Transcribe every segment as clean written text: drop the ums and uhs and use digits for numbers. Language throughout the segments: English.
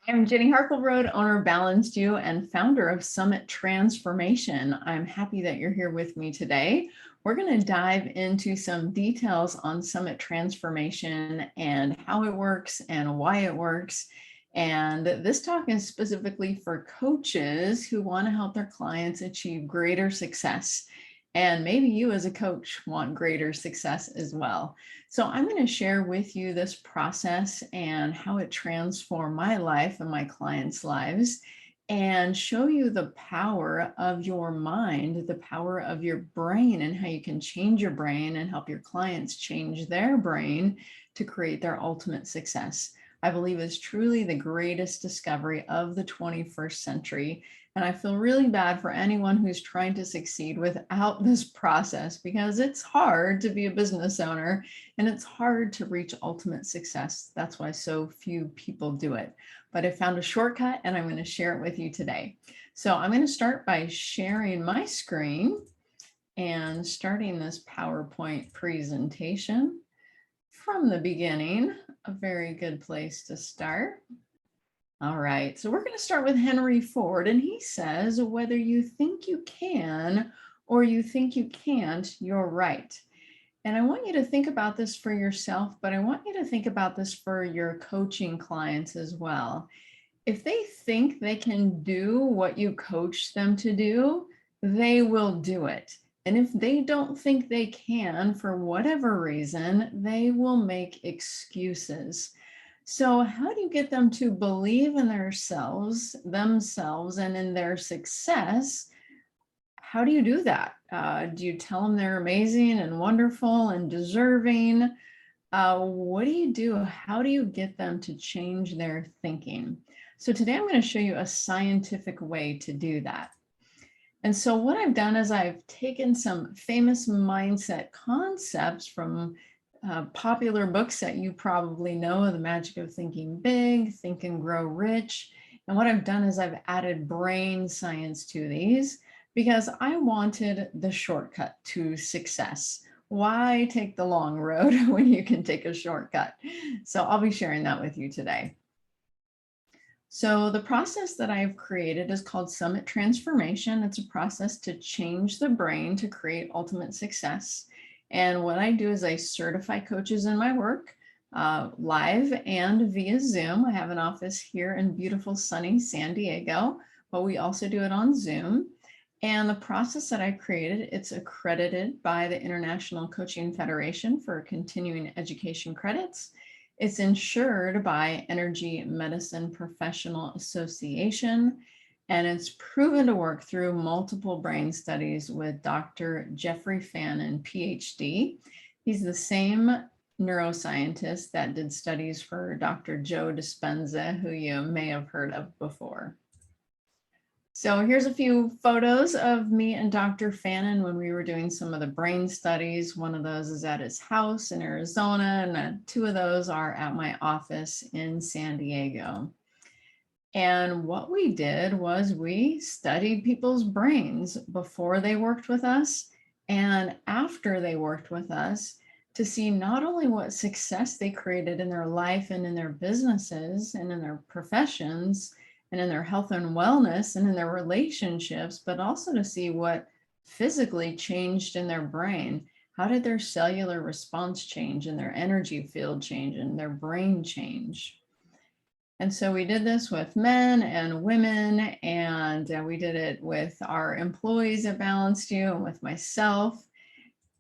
I'm Jenny Harkleroad, owner of Balanced You and founder of Summit Transformation. I'm happy that you're here with me today. We're going to dive into some details on Summit Transformation and how it works and why it works. And this talk is specifically for coaches who want to help their clients achieve greater success. And maybe you as a coach want greater success as well. So I'm going to share with you this process and how it transformed my life and my clients' lives, and show you the power of your mind, the power of your brain, and how you can change your brain and help your clients change their brain to create their ultimate success. I believe is truly the greatest discovery of the 21st century. And I feel really bad for anyone who's trying to succeed without this process, because it's hard to be a business owner and it's hard to reach ultimate success. That's why so few people do it. But I found a shortcut and I'm going to share it with you today. So I'm going to start by sharing my screen and starting this PowerPoint presentation from the beginning. A very good place to start. All right, so we're going to start with Henry Ford, and he says, whether you think you can or you think you can't, you're right. And I want you to think about this for yourself, but I want you to think about this for your coaching clients as well. If they think they can do what you coach them to do, they will do it. And if they don't think they can, for whatever reason, they will make excuses. So how do you get them to believe in themselves, and in their success? How do you do that? Do you tell them they're amazing and wonderful and deserving? What do you do? How do you get them to change their thinking? So today I'm going to show you a scientific way to do that. And so what I've done is I've taken some famous mindset concepts from popular books that you probably know, The Magic of Thinking Big, Think and Grow Rich. And what I've done is I've added brain science to these because I wanted the shortcut to success. Why take the long road when you can take a shortcut? So I'll be sharing that with you today. So the process that I've created is called Summit Transformation. It's a process to change the brain to create ultimate success. And what I do is I certify coaches in my work live and via Zoom. I have an office here in beautiful sunny San Diego, but we also do it on Zoom. And the process that I created, it's accredited by the International Coaching Federation for continuing education credits. It's insured by Energy Medicine Professional Association, and it's proven to work through multiple brain studies with Dr. Jeffrey Fannin, PhD. He's the same neuroscientist that did studies for Dr. Joe Dispenza, who you may have heard of before. So here's a few photos of me and Dr. Fannin when we were doing some of the brain studies. One of those is at his house in Arizona, and two of those are at my office in San Diego. And what we did was we studied people's brains before they worked with us and after they worked with us to see not only what success they created in their life and in their businesses and in their professions and in their health and wellness and in their relationships, but also to see what physically changed in their brain. How did their cellular response change and their energy field change and their brain change? And so we did this with men and women, and we did it with our employees at Balanced You and with myself.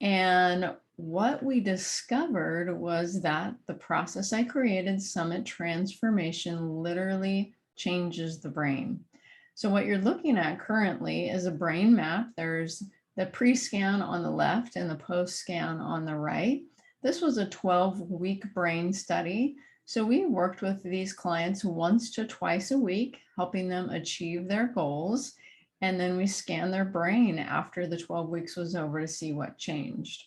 And what we discovered was that the process I created, Summit Transformation, literally changes the brain. So what you're looking at currently is a brain map. There's the pre-scan on the left and the post-scan on the right. This was a 12-week brain study. So we worked with these clients once to twice a week, helping them achieve their goals. And then we scanned their brain after the 12 weeks was over to see what changed.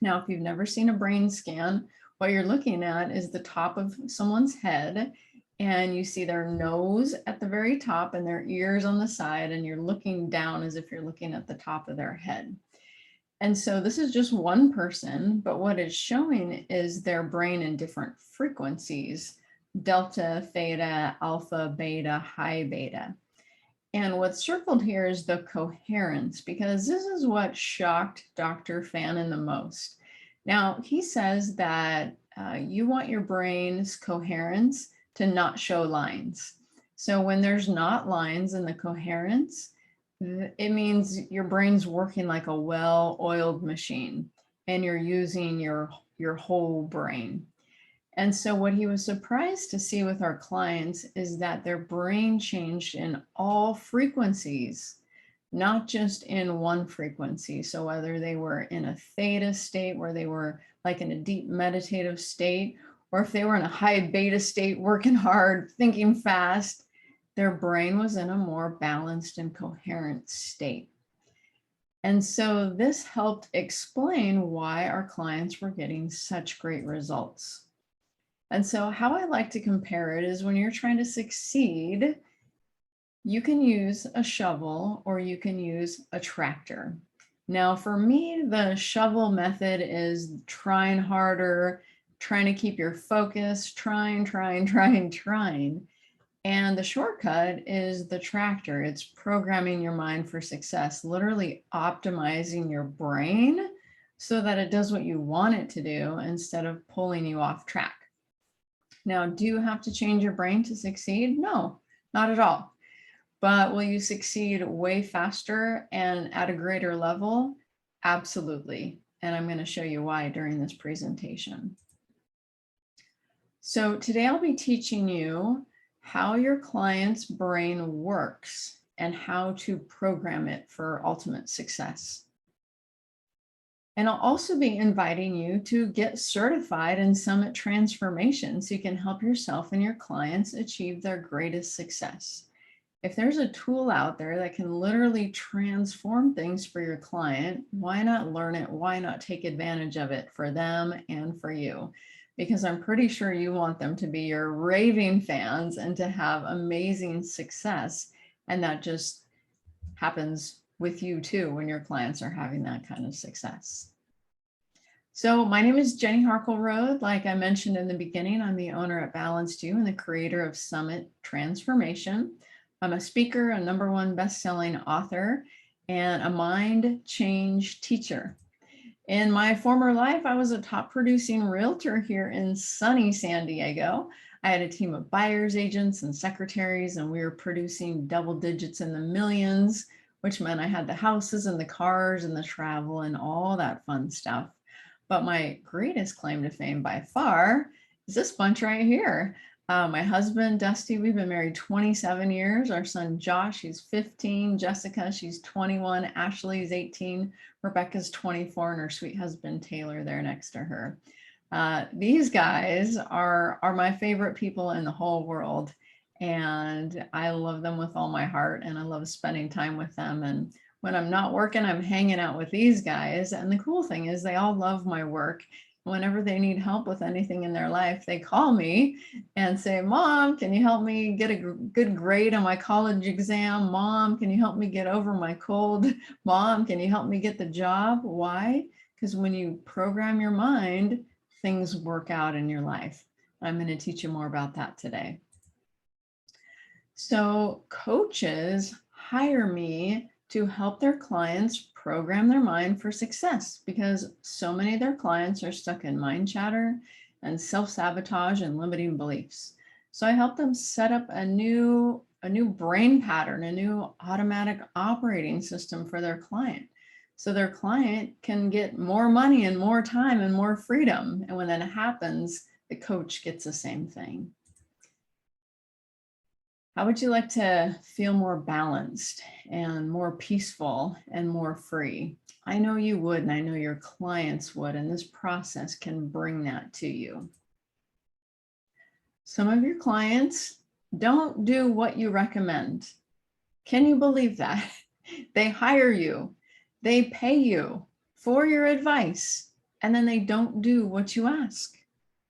Now, if you've never seen a brain scan, what you're looking at is the top of someone's head, and you see their nose at the very top and their ears on the side, and you're looking down as if you're looking at the top of their head. And so this is just one person, but what it's showing is their brain in different frequencies. delta, theta, alpha, beta, high beta. And what's circled here is the coherence, because this is what shocked Dr. Fannin the most. Now, he says that you want your brain's coherence to not show lines. So when there's not lines in the coherence, it means your brain's working like a well-oiled machine and you're using your whole brain. And so what he was surprised to see with our clients is that their brain changed in all frequencies, not just in one frequency. So whether they were in a theta state where they were like in a deep meditative state, or if they were in a high beta state, working hard, thinking fast, their brain was in a more balanced and coherent state. And so this helped explain why our clients were getting such great results. And so how I like to compare it is when you're trying to succeed, you can use a shovel or you can use a tractor. Now, for me, the shovel method is trying harder, trying to keep your focus, trying. And the shortcut is the tractor. It's programming your mind for success, literally optimizing your brain so that it does what you want it to do instead of pulling you off track. Now, do you have to change your brain to succeed? No, not at all. But will you succeed way faster and at a greater level? Absolutely. And I'm going to show you why during this presentation. So today I'll be teaching you how your client's brain works and how to program it for ultimate success. And I'll also be inviting you to get certified in Summit Transformation so you can help yourself and your clients achieve their greatest success. If there's a tool out there that can literally transform things for your client, why not learn it? Why not take advantage of it for them and for you? Because I'm pretty sure you want them to be your raving fans and to have amazing success. And that just happens with you too when your clients are having that kind of success. So my name is Jenny Harkleroad. Like I mentioned in the beginning, I'm the owner at Balanced You and the creator of Summit Transformation. I'm a speaker, a #1 best-selling author, and a mind change teacher. In my former life, I was a top producing realtor here in sunny San Diego. I had a team of buyers agents and secretaries, and we were producing double digits in the millions, which meant I had the houses and the cars and the travel and all that fun stuff. But my greatest claim to fame by far is this bunch right here. My husband, Dusty, we've been married 27 years. Our son, Josh, he's 15. Jessica, she's 21. Ashley's 18. Rebecca's 24, and her sweet husband, Taylor, there next to her. These guys are my favorite people in the whole world. And I love them with all my heart, and I love spending time with them. And when I'm not working, I'm hanging out with these guys. And the cool thing is they all love my work. Whenever they need help with anything in their life, they call me and say, Mom, can you help me get a good grade on my college exam? Mom, can you help me get over my cold? Mom, can you help me get the job? Why? Because when you program your mind, things work out in your life. I'm going to teach you more about that today. So coaches hire me to help their clients program their mind for success because so many of their clients are stuck in mind chatter and self-sabotage and limiting beliefs. So I help them set up a new brain pattern, a new automatic operating system for their client. So their client can get more money and more time and more freedom. And when that happens, the coach gets the same thing. How would you like to feel more balanced and more peaceful and more free? I know you would, and I know your clients would, and this process can bring that to you. Some of your clients don't do what you recommend. Can you believe that? They hire you, they pay you for your advice, and then they don't do what you ask.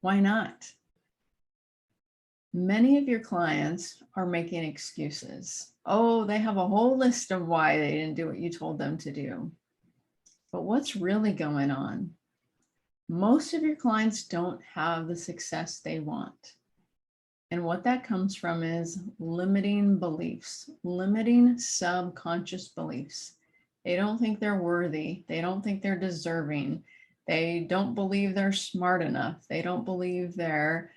Why not? Many of your clients are making excuses. Oh, they have a whole list of why they didn't do what you told them to do. But what's really going on? Most of your clients don't have the success they want. And what that comes from is limiting beliefs, limiting subconscious beliefs. They don't think they're worthy. They don't think they're deserving. They don't believe they're smart enough. They don't believe they're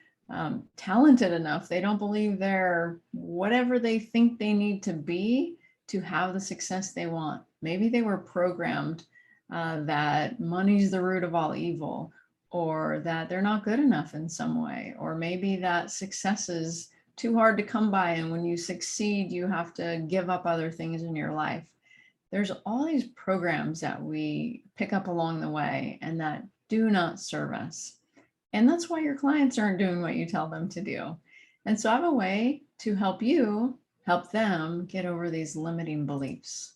talented enough. They don't believe they're whatever they think they need to be to have the success they want. Maybe they were programmed that money's the root of all evil, or that they're not good enough in some way, or maybe that success is too hard to come by, and when you succeed, you have to give up other things in your life. There's all these programs that we pick up along the way and that do not serve us. And that's why your clients aren't doing what you tell them to do. And so I have a way to help you help them get over these limiting beliefs.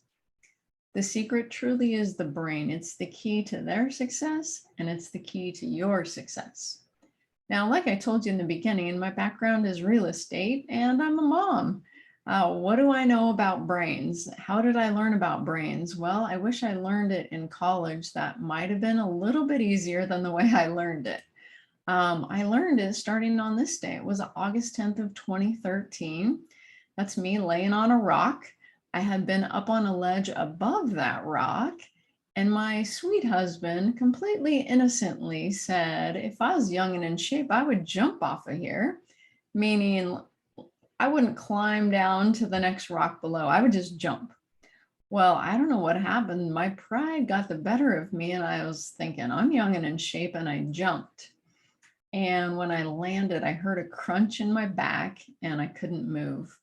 The secret truly is the brain. It's the key to their success, and it's the key to your success. Now, like I told you in the beginning, my background is real estate and I'm a mom. What do I know about brains? How did I learn about brains? Well, I wish I learned it in college. That might have been a little bit easier than the way I learned it. I learned it starting on this day. It was August 10th of 2013. That's me laying on a rock. I had been up on a ledge above that rock, and my sweet husband completely innocently said, if I was young and in shape, I would jump off of here, meaning I wouldn't climb down to the next rock below. I would just jump. Well, I don't know what happened. My pride got the better of me, and I was thinking, I'm young and in shape, and I jumped. And when I landed, I heard a crunch in my back, and I couldn't move.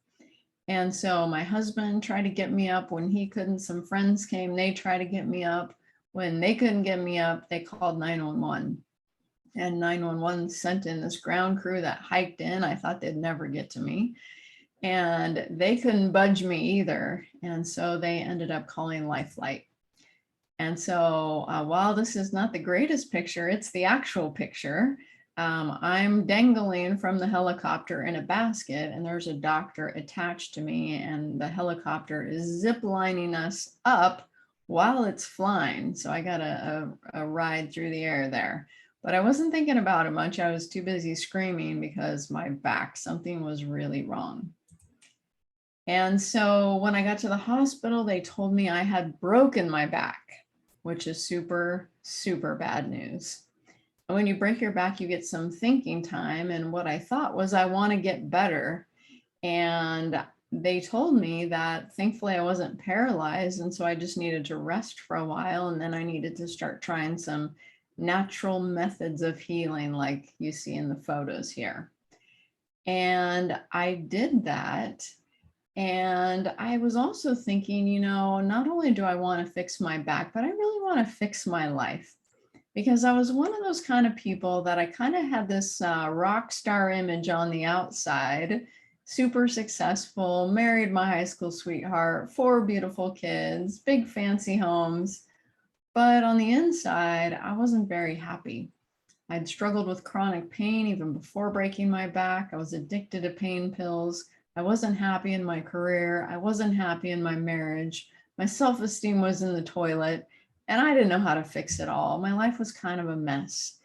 And so my husband tried to get me up. When he couldn't, some friends came, they tried to get me up. When they couldn't get me up, they called 911. And 911 sent in this ground crew that hiked in. I thought they'd never get to me. And they couldn't budge me either. And so they ended up calling Life Flight. And so while this is not the greatest picture, it's the actual picture. I'm dangling from the helicopter in a basket, and there's a doctor attached to me, and the helicopter is zip lining us up while it's flying. So I got a ride through the air there, but I wasn't thinking about it much. I was too busy screaming because my back, something was really wrong. And so when I got to the hospital, they told me I had broken my back, which is super, super bad news. And when you break your back, you get some thinking time. And what I thought was, I want to get better. And they told me that thankfully I wasn't paralyzed. And so I just needed to rest for a while. And then I needed to start trying some natural methods of healing, like you see in the photos here. And I did that. And I was also thinking, you know, not only do I want to fix my back, but I really want to fix my life. Because I was one of those kind of people that I kind of had this rock star image on the outside, super successful, married my high school sweetheart, 4 beautiful kids, big fancy homes. But on the inside, I wasn't very happy. I'd struggled with chronic pain even before breaking my back. I was addicted to pain pills. I wasn't happy in my career. I wasn't happy in my marriage. My self-esteem was in the toilet. And I didn't know how to fix it all. My life was kind of a mess.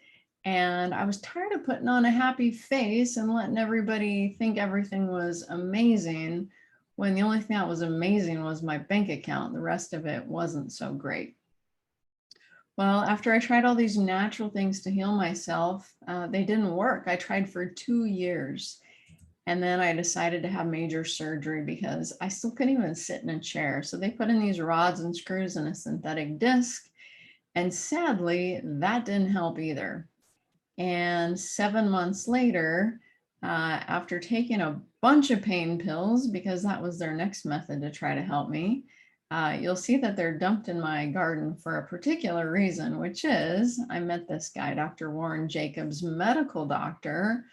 And I was tired of putting on a happy face and letting everybody think everything was amazing, when the only thing that was amazing was my bank account. The rest of it wasn't so great. Well, after I tried all these natural things to heal myself, they didn't work. I tried for 2 years. And then I decided to have major surgery because I still couldn't even sit in a chair. So they put in these rods and screws and a synthetic disc. And sadly, that didn't help either. And 7 months later, after taking a bunch of pain pills, because that was their next method to try to help me, you'll see that they're dumped in my garden for a particular reason, which is I met this guy, Dr. Warren Jacobs, medical doctor,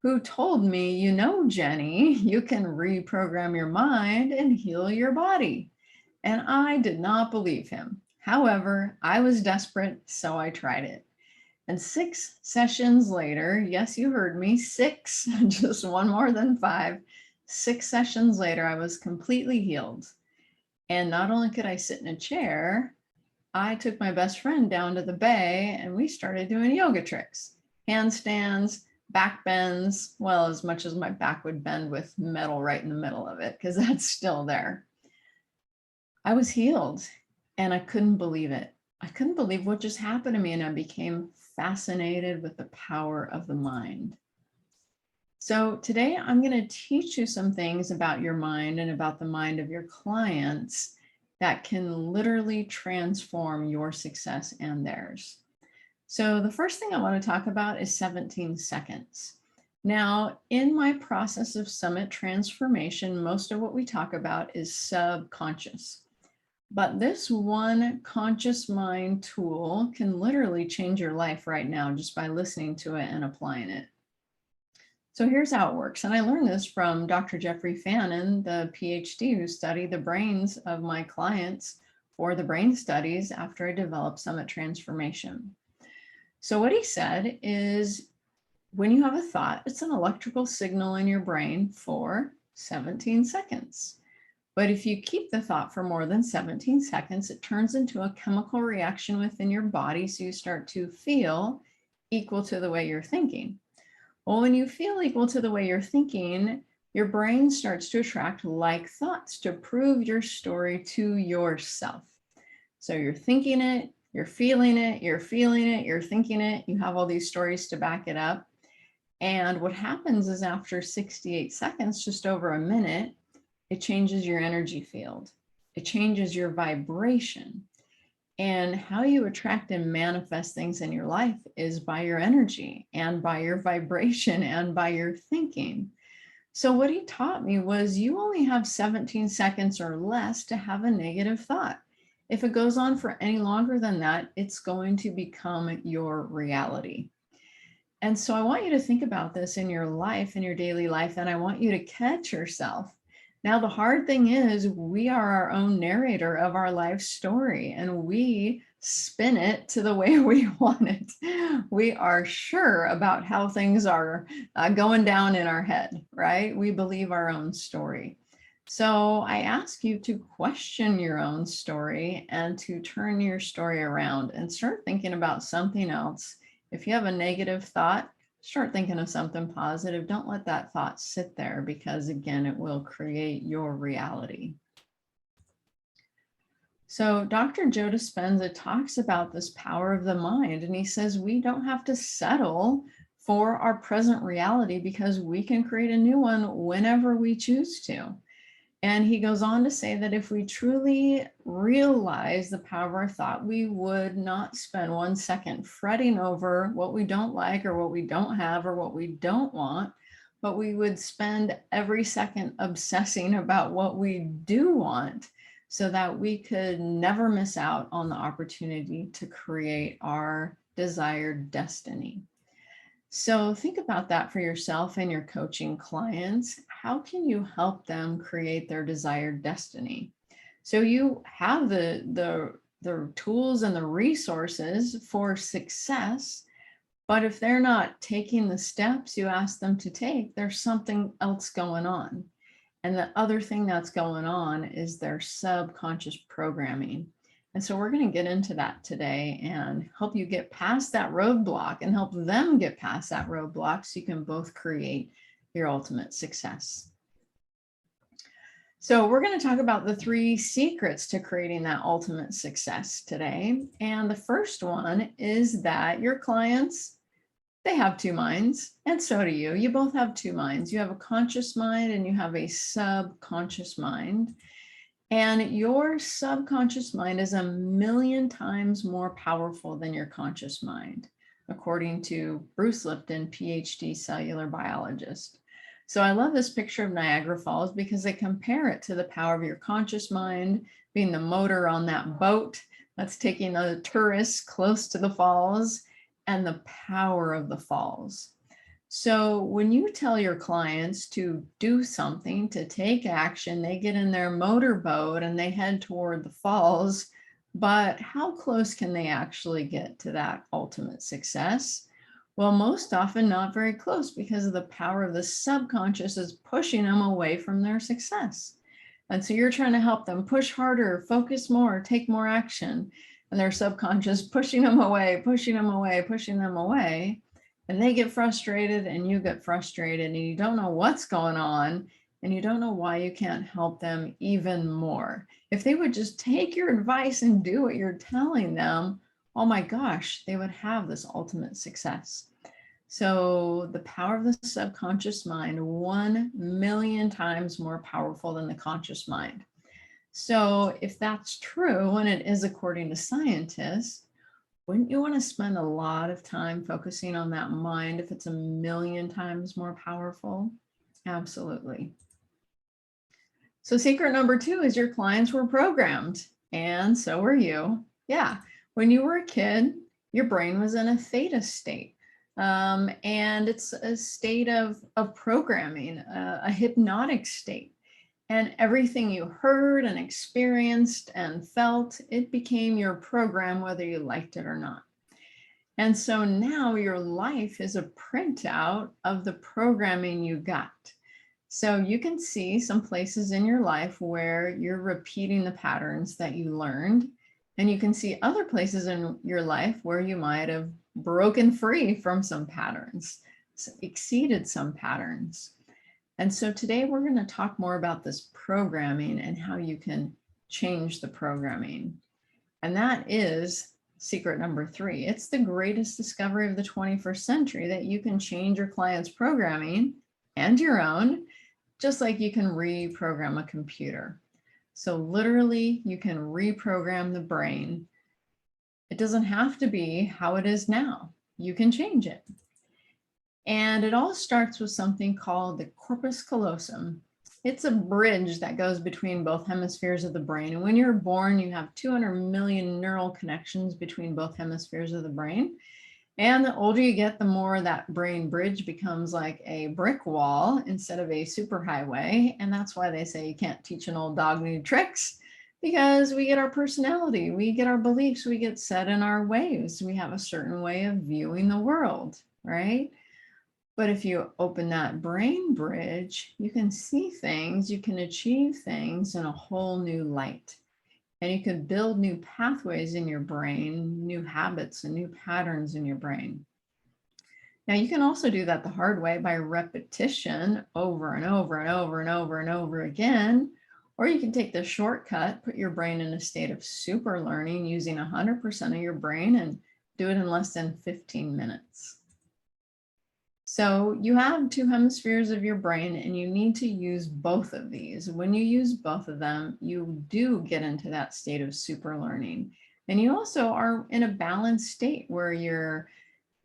who told me, you know, Jenny, you can reprogram your mind and heal your body. And I did not believe him. However, I was desperate, so I tried it. And 6 sessions later, yes, you heard me, 6, just one more than 5. 6 sessions later, I was completely healed. And not only could I sit in a chair, I took my best friend down to the bay and we started doing yoga tricks, handstands, back bends, well, as much as my back would bend with metal right in the middle of it, because that's still there. I was healed and I couldn't believe it. I couldn't believe what just happened to me, and I became fascinated with the power of the mind. So today I'm going to teach you some things about your mind and about the mind of your clients that can literally transform your success and theirs. So the first thing I want to talk about is 17 seconds. Now, in my process of summit transformation, most of what we talk about is subconscious. But this one conscious mind tool can literally change your life right now just by listening to it and applying it. So here's how it works. And I learned this from Dr. Jeffrey Fannin, the PhD who studied the brains of my clients for the brain studies after I developed Summit Transformation. So what he said is, when you have a thought, it's an electrical signal in your brain for 17 seconds. But if you keep the thought for more than 17 seconds, it turns into a chemical reaction within your body. So you start to feel equal to the way you're thinking. Well, when you feel equal to the way you're thinking, your brain starts to attract like thoughts to prove your story to yourself. So you're thinking it, you're feeling it, you're feeling it, you're thinking it, you have all these stories to back it up. And what happens is after 68 seconds, just over a minute, it changes your energy field. It changes your vibration. And how you attract and manifest things in your life is by your energy and by your vibration and by your thinking. So what he taught me was you only have 17 seconds or less to have a negative thought. If it goes on for any longer than that, it's going to become your reality. And so I want you to think about this in your life, in your daily life, and I want you to catch yourself. Now, the hard thing is we are our own narrator of our life story, and we spin it to the way we want it. We are sure about how things are going down in our head, right? We believe our own story. So I ask you to question your own story and to turn your story around and start thinking about something else. If you have a negative thought, start thinking of something positive. Don't let that thought sit there, because again, it will create your reality. So Dr. Joe Dispenza talks about this power of the mind, and he says we don't have to settle for our present reality because we can create a new one whenever we choose to. And he goes on to say that if we truly realize the power of our thought, we would not spend 1 second fretting over what we don't like or what we don't have or what we don't want, but we would spend every second obsessing about what we do want so that we could never miss out on the opportunity to create our desired destiny. So think about that for yourself and your coaching clients. How can you help them create their desired destiny? So you have the tools and the resources for success, but if they're not taking the steps you ask them to take, there's something else going on. And the other thing that's going on is their subconscious programming. And so we're going to get into that today and help you get past that roadblock and help them get past that roadblock so you can both create your ultimate success. So we're going to talk about the 3 secrets to creating that ultimate success today. And the first one is that your clients, they have 2 minds, and so do you. You both have 2 minds. You have a conscious mind and you have a subconscious mind. And your subconscious mind is 1,000,000 times more powerful than your conscious mind, according to Bruce Lipton, PhD cellular biologist. So I love this picture of Niagara Falls because they compare it to the power of your conscious mind being the motor on that boat that's taking the tourists close to the falls, and the power of the falls. So when you tell your clients to do something, to take action, they get in their motorboat and they head toward the falls. But how close can they actually get to that ultimate success? Well, most often not very close, because of the power of the subconscious is pushing them away from their success. And so you're trying to help them push harder, focus more, take more action, and their subconscious pushing them away, pushing them away, pushing them away. and they get frustrated and you get frustrated and you don't know what's going on and you don't know why you can't help them even more. If they would just take your advice and do what you're telling them, oh my gosh, they would have this ultimate success. So the power of the subconscious mind, 1,000,000 times more powerful than the conscious mind. So if that's true, and it is according to scientists, wouldn't you want to spend a lot of time focusing on that mind if it's 1,000,000 times more powerful? Absolutely. So secret number 2 is your clients were programmed, and so were you. Yeah, when you were a kid, your brain was in a theta state. And it's a state of programming, a hypnotic state. And everything you heard and experienced and felt, it became your program, whether you liked it or not. And so now your life is a printout of the programming you got. So you can see some places in your life where you're repeating the patterns that you learned. And you can see other places in your life where you might have broken free from some patterns, exceeded some patterns. And so today we're going to talk more about this programming and how you can change the programming. And that is secret number 3. It's the greatest discovery of the 21st century, that you can change your client's programming and your own, just like you can reprogram a computer. So literally you can reprogram the brain. It doesn't have to be how it is now. You can change it. And it all starts with something called the Corpus Callosum. It's a bridge that goes between both hemispheres of the brain. And when you're born, you have 200 million neural connections between both hemispheres of the brain. And the older you get, the more that brain bridge becomes like a brick wall instead of a superhighway. And that's why they say you can't teach an old dog new tricks, because we get our personality, we get our beliefs, we get set in our ways. We have a certain way of viewing the world, right? But if you open that brain bridge, you can see things, you can achieve things in a whole new light. And you can build new pathways in your brain, new habits and new patterns in your brain. Now, you can also do that the hard way by repetition over and over and over and over and over again. Or you can take the shortcut, put your brain in a state of super learning using 100% of your brain and do it in less than 15 minutes. So you have 2 hemispheres of your brain and you need to use both of these. When you use both of them, you do get into that state of super learning. And you also are in a balanced state where you're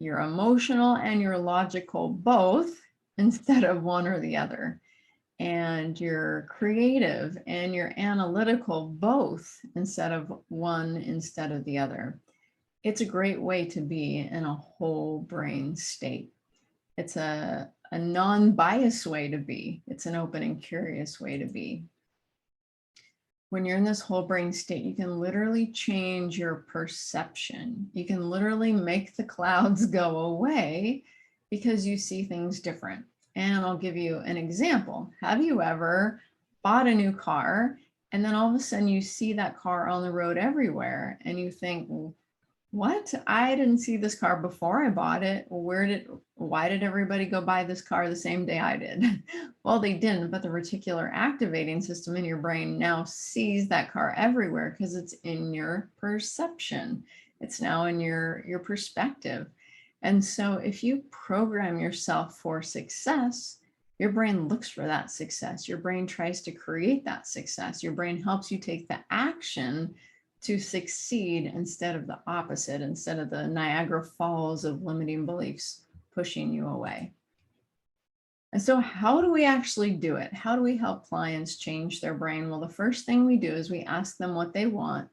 emotional and you're logical both instead of one or the other. And you're creative and you're analytical both instead of one instead of the other. It's a great way to be in a whole brain state. It's a non-biased way to be. It's an open and curious way to be. When you're in this whole brain state, you can literally change your perception. You can literally make the clouds go away because you see things different. And I'll give you an example. Have you ever bought a new car and then all of a sudden you see that car on the road everywhere and you think, what? I didn't see this car before I bought it. Why did everybody go buy this car the same day I did? Well, they didn't, but the reticular activating system in your brain now sees that car everywhere because it's in your perception. It's now in your perspective. And so if you program yourself for success, your brain looks for that success. Your brain tries to create that success. Your brain helps you take the action to succeed instead of the opposite, instead of the Niagara Falls of limiting beliefs pushing you away. And so how do we actually do it? How do we help clients change their brain? Well, the first thing we do is we ask them what they want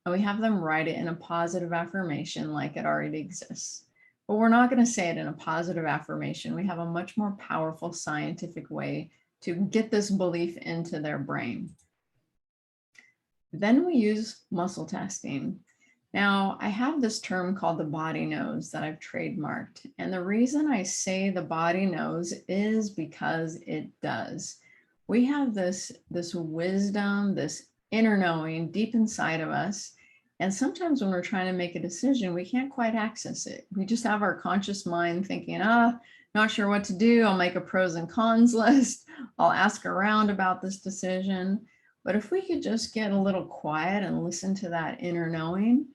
and we have them write it in a positive affirmation like it already exists. But we're not going to say it in a positive affirmation. We have a much more powerful scientific way to get this belief into their brain. Then we use muscle testing. Now, I have this term called the body knows that I've trademarked. And the reason I say the body knows is because it does. We have this wisdom, this inner knowing deep inside of us. And sometimes when we're trying to make a decision, we can't quite access it. We just have our conscious mind thinking, not sure what to do. I'll make a pros and cons list. I'll ask around about this decision. But if we could just get a little quiet and listen to that inner knowing,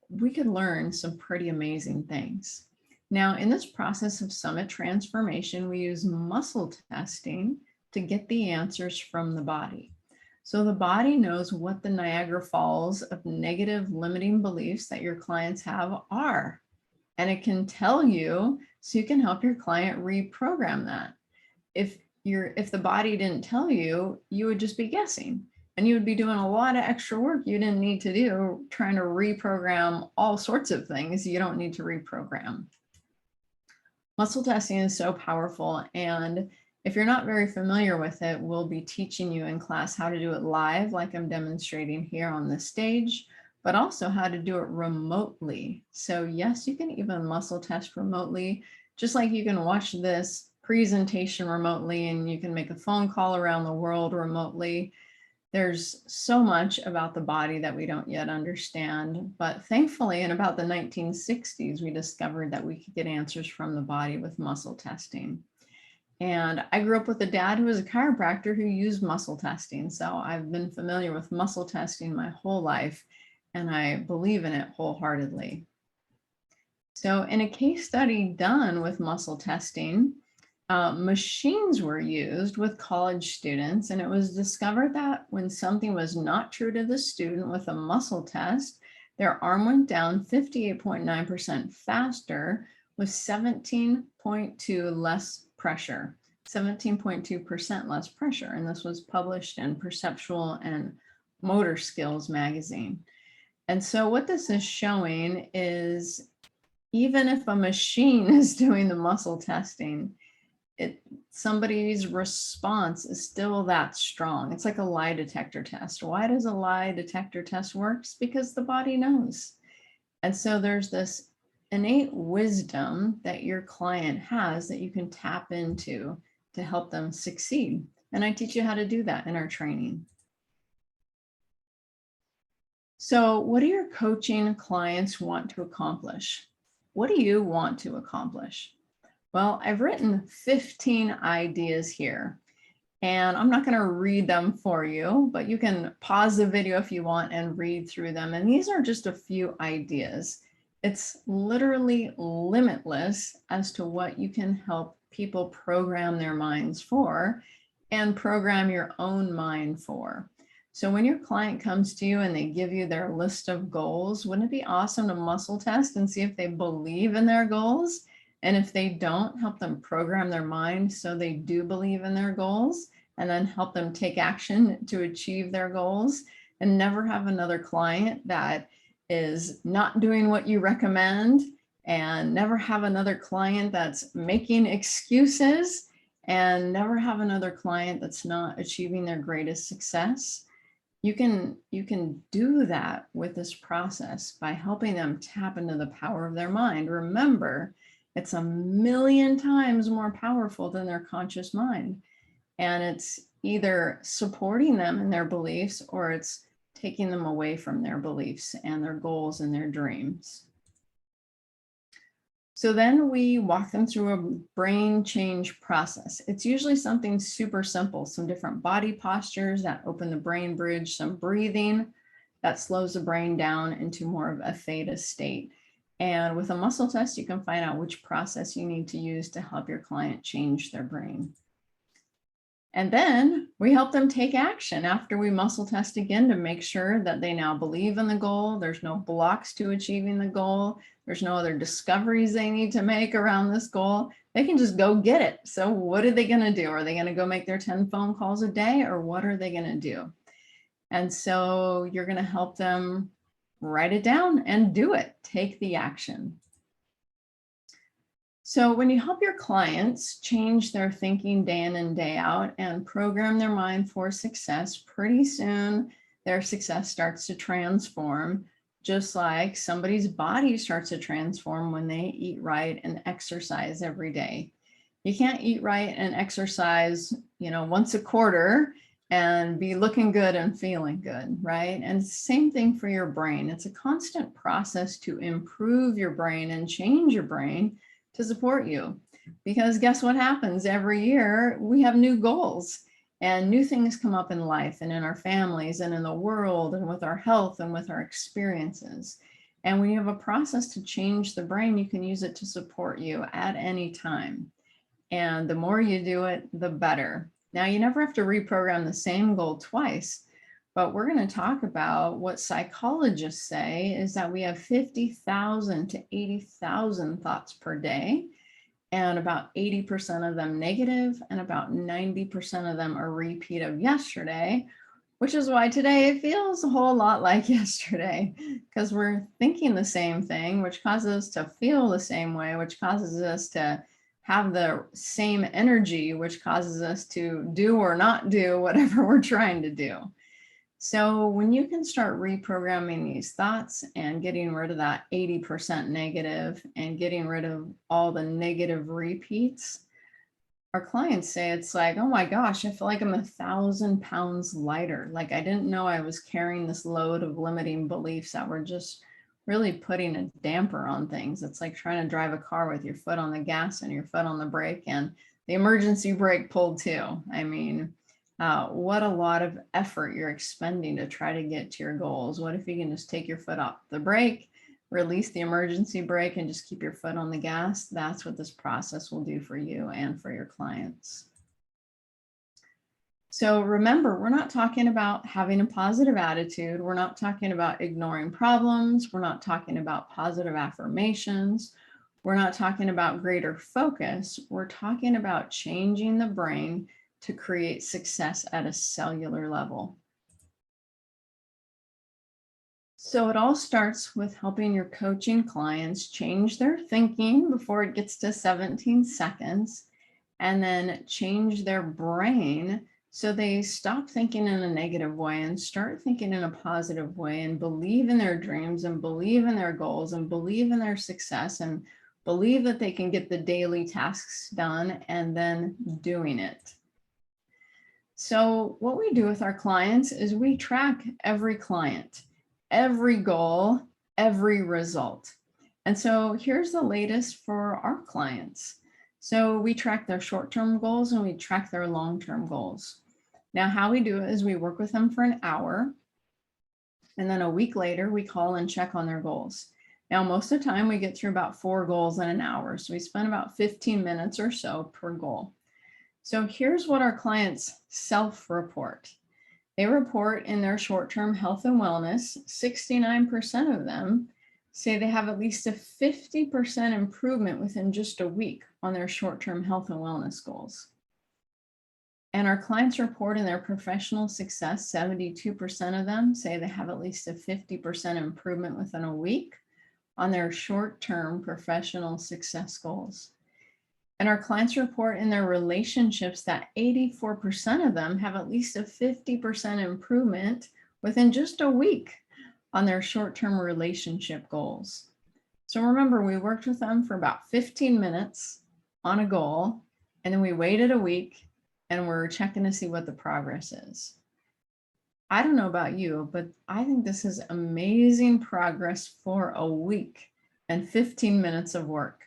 we could learn some pretty amazing things. Now, in this process of summit transformation, we use muscle testing to get the answers from the body. So the body knows what the Niagara Falls of negative limiting beliefs that your clients have are. And it can tell you so you can help your client reprogram that. If the body didn't tell you, you would just be guessing. And you would be doing a lot of extra work you didn't need to do, trying to reprogram all sorts of things you don't need to reprogram. Muscle testing is so powerful, and if you're not very familiar with it, we'll be teaching you in class how to do it live, like I'm demonstrating here on the stage, but also how to do it remotely. So yes, you can even muscle test remotely, just like you can watch this presentation remotely and you can make a phone call around the world remotely. There's so much about the body that we don't yet understand, but thankfully in about the 1960s, we discovered that we could get answers from the body with muscle testing. And I grew up with a dad who was a chiropractor who used muscle testing. So I've been familiar with muscle testing my whole life, and I believe in it wholeheartedly. So in a case study done with muscle testing, machines were used with college students, and it was discovered that when something was not true to the student with a muscle test, their arm went down 58.9% faster with 17.2 less pressure, 17.2% less pressure. And this was published in Perceptual and Motor Skills magazine. And so what this is showing is even if a machine is doing the muscle testing, somebody's response is still that strong. It's like a lie detector test. Why does a lie detector test work? It's because the body knows. And so there's this innate wisdom that your client has that you can tap into to help them succeed. And I teach you how to do that in our training. So what do your coaching clients want to accomplish? What do you want to accomplish? Well, I've written 15 ideas here, and I'm not going to read them for you, but you can pause the video if you want and read through them. And these are just a few ideas. It's literally limitless as to what you can help people program their minds for and program your own mind for. So when your client comes to you and they give you their list of goals, wouldn't it be awesome to muscle test and see if they believe in their goals? And if they don't, help them program their mind so they do believe in their goals, and then help them take action to achieve their goals, and never have another client that is not doing what you recommend, and never have another client that's making excuses, and never have another client that's not achieving their greatest success. You can do that with this process by helping them tap into the power of their mind. Remember, it's 1,000,000 times more powerful than their conscious mind. And it's either supporting them in their beliefs or it's taking them away from their beliefs and their goals and their dreams. So then we walk them through a brain change process. It's usually something super simple, some different body postures that open the brain bridge, some breathing that slows the brain down into more of a theta state. And with a muscle test, you can find out which process you need to use to help your client change their brain. And then we help them take action after we muscle test again to make sure that they now believe in the goal. There's no blocks to achieving the goal. There's no other discoveries they need to make around this goal. They can just go get it. So what are they going to do? Are they going to go make their 10 phone calls a day, or what are they going to do? And so you're going to help them write it down and do it. Take the action. So when you help your clients change their thinking day in and day out and program their mind for success, pretty soon their success starts to transform, just like somebody's body starts to transform when they eat right and exercise every day. You can't eat right and exercise, once a quarter and be looking good and feeling good, right? And same thing for your brain. It's a constant process to improve your brain and change your brain to support you. Because guess what happens? Every year we have new goals and new things come up in life and in our families and in the world and with our health and with our experiences. And when you have a process to change the brain, you can use it to support you at any time. And the more you do it, the better. Now, you never have to reprogram the same goal twice, but we're going to talk about what psychologists say is that we have 50,000 to 80,000 thoughts per day, and about 80% of them negative, and about 90% of them a repeat of yesterday, which is why today it feels a whole lot like yesterday, because we're thinking the same thing, which causes us to feel the same way, which causes us to have the same energy, which causes us to do or not do whatever we're trying to do. So when you can start reprogramming these thoughts and getting rid of that 80% negative and getting rid of all the negative repeats, our clients say it's like, oh my gosh, I feel like I'm 1,000 pounds lighter. Like I didn't know I was carrying this load of limiting beliefs that were just really putting a damper on things. It's like trying to drive a car with your foot on the gas and your foot on the brake and the emergency brake pulled too. I mean, what a lot of effort you're expending to try to get to your goals. What if you can just take your foot off the brake, release the emergency brake, and just keep your foot on the gas? That's what this process will do for you and for your clients. So remember, we're not talking about having a positive attitude. We're not talking about ignoring problems. We're not talking about positive affirmations. We're not talking about greater focus. We're talking about changing the brain to create success at a cellular level. So it all starts with helping your coaching clients change their thinking before it gets to 17 seconds, and then change their brain so they stop thinking in a negative way and start thinking in a positive way and believe in their dreams and believe in their goals and believe in their success and believe that they can get the daily tasks done and then doing it. So what we do with our clients is we track every client, every goal, every result. And so here's the latest for our clients. So we track their short-term goals and we track their long-term goals. Now, how we do it is we work with them for an hour, and then a week later, we call and check on their goals. Now, most of the time, we get through about 4 goals in an hour. So we spend about 15 minutes or so per goal. So here's what our clients self-report. They report in their short-term health and wellness, 69% of them say they have at least a 50% improvement within just a week on their short-term health and wellness goals. And our clients report in their professional success, 72% of them say they have at least a 50% improvement within a week on their short-term professional success goals. And our clients report in their relationships that 84% of them have at least a 50% improvement within just a week on their short-term relationship goals. So remember, we worked with them for about 15 minutes on a goal, and then we waited a week and we're checking to see what the progress is. I don't know about you, but I think this is amazing progress for a week and 15 minutes of work.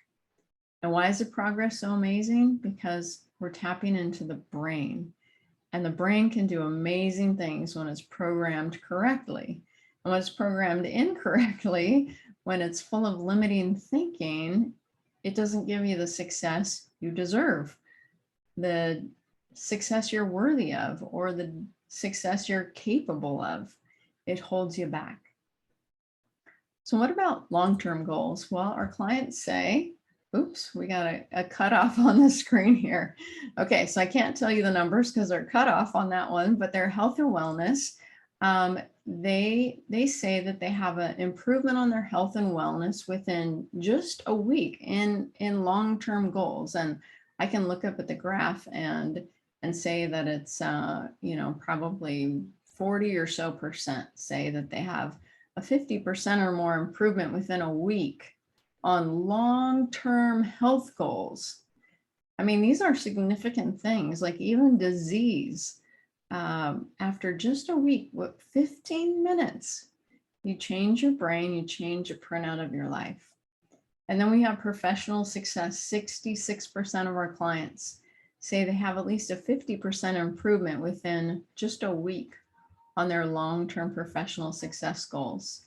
And why is the progress so amazing? Because we're tapping into the brain, and the brain can do amazing things when it's programmed correctly. And when it's programmed incorrectly, when it's full of limiting thinking, it doesn't give you the success you deserve, the success you're worthy of, or the success you're capable of. It holds you back. So what about long-term goals? Well, our clients say, oops, we got a cutoff on the screen here. Okay, so I can't tell you the numbers because they're cut off on that one, but their health and wellness, they say that they have an improvement on their health and wellness within just a week in long-term goals. And I can look up at the graph and say that it's probably 40 or so percent say that they have a 50% or more improvement within a week on long-term health goals. I mean, these are significant things, like even disease. After just a week, 15 minutes, you change your brain, you change a printout of your life. And then we have professional success. 66% of our clients say they have at least a 50% improvement within just a week on their long-term professional success goals.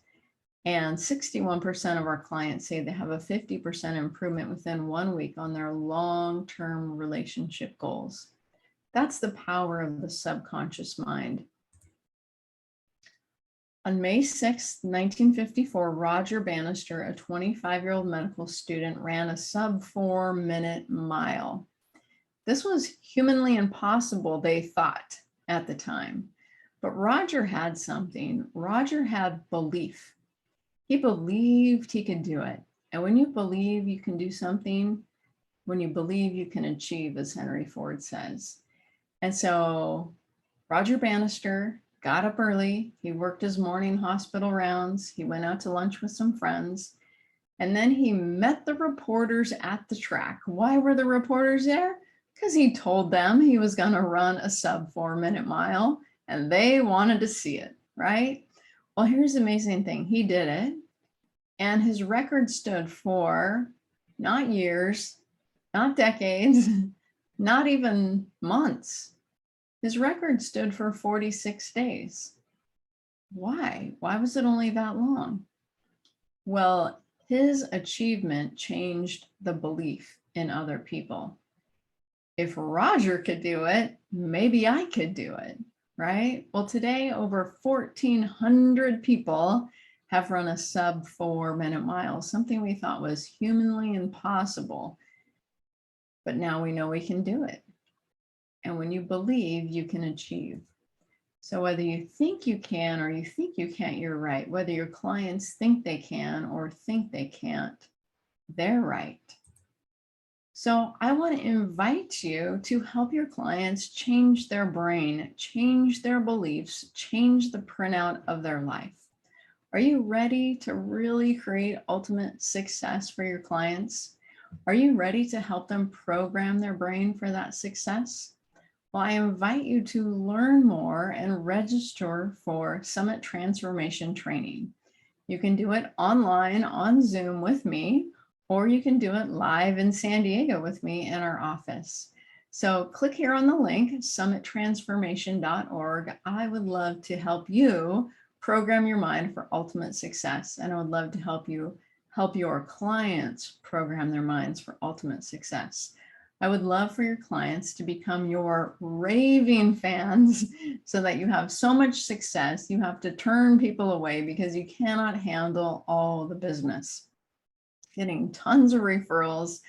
And 61% of our clients say they have a 50% improvement within 1 week on their long-term relationship goals. That's the power of the subconscious mind. On May 6, 1954, Roger Bannister, a 25-year-old medical student, ran a sub-4-minute mile. This was humanly impossible, they thought at the time. But Roger had something. Roger had belief. He believed he could do it. And when you believe you can do something, when you believe you can achieve, as Henry Ford says. And so Roger Bannister got up early. He worked his morning hospital rounds. He went out to lunch with some friends. And then he met the reporters at the track. Why were the reporters there? Because he told them he was going to run a sub-4-minute mile and they wanted to see it, right? Well, here's the amazing thing. He did it. And his record stood for not years, not decades, not even months. His record stood for 46 days. Why? Why was it only that long? Well, his achievement changed the belief in other people. If Roger could do it, maybe I could do it, right? Well, today over 1,400 people have run a sub-4-minute mile, something we thought was humanly impossible. But now we know we can do it. And when you believe, you can achieve. So whether you think you can or you think you can't, you're right. Whether your clients think they can or think they can't, they're right. So I want to invite you to help your clients change their brain, change their beliefs, change the printout of their life. Are you ready to really create ultimate success for your clients? Are you ready to help them program their brain for that success? Well, I invite you to learn more and register for Summit Transformation Training. You can do it online on Zoom with me, or you can do it live in San Diego with me in our office. So click here on the link, summittransformation.org. I would love to help you program your mind for ultimate success. And I would love to help you help your clients program their minds for ultimate success. I would love for your clients to become your raving fans so that you have so much success, you have to turn people away because you cannot handle all the business. Getting tons of referrals,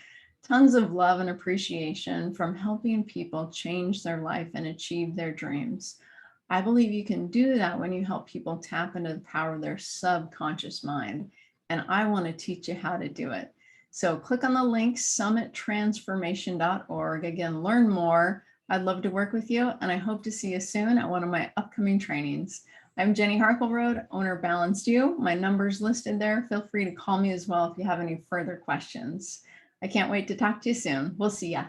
tons of love and appreciation from helping people change their life and achieve their dreams. I believe you can do that when you help people tap into the power of their subconscious mind. And I want to teach you how to do it. So click on the link, summittransformation.org. Again, learn more. I'd love to work with you, and I hope to see you soon at one of my upcoming trainings. I'm Jenny Harkleroad, owner of Balanced You. My number's listed there. Feel free to call me as well if you have any further questions. I can't wait to talk to you soon. We'll see ya.